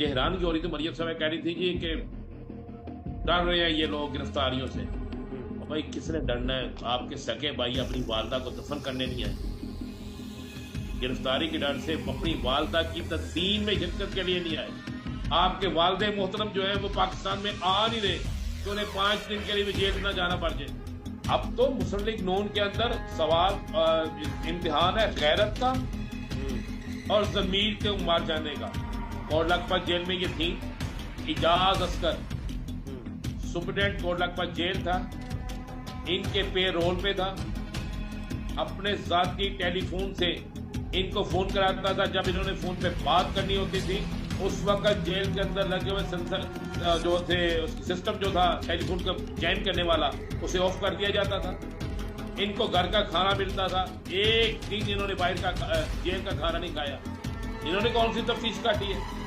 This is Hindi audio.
मुझे हैरानगी हो रही थी, मरियम साहब कह रही थी जी कि डर रहे हैं ये लोग गिरफ्तारियों से। और भाई किसने डरना है? आपके सगे भाई अपनी वालदा को दफन करने नहीं आए, गिरफ्तारी के डर से अपनी वालदा की तदफीन में शिरकत के लिए नहीं आए। आपके वालदे मोहतरम जो है वो पाकिस्तान में आ नहीं रहे तो उन्हें 5 दिन के लिए भी जेल न जाना पड़ जाए। अब तो मुस्लिम लीग नून के अंदर सवाल इम्तिहान है गैरत का और जमीर के मार जाने का। कोट लखपत जेल में ये थी, इजाज अस्कर सुप्रिटेंडेंट कोट लखपत जेल था, इनके पे रोल पे था, अपने जाती टेलीफोन से इनको फोन कराता था। जब इन्होंने फोन पे बात करनी होती थी उस वक्त जेल के अंदर लगे हुए सेंसर जो थे सिस्टम जो था टेलीफोन को जैन करने वाला उसे ऑफ कर दिया जाता था। इनको घर का खाना मिलता था, एक दिन इन्होंने बाहर का जेल का खाना नहीं खाया। इन्होंने कौन सी तफ्तीश काटी है?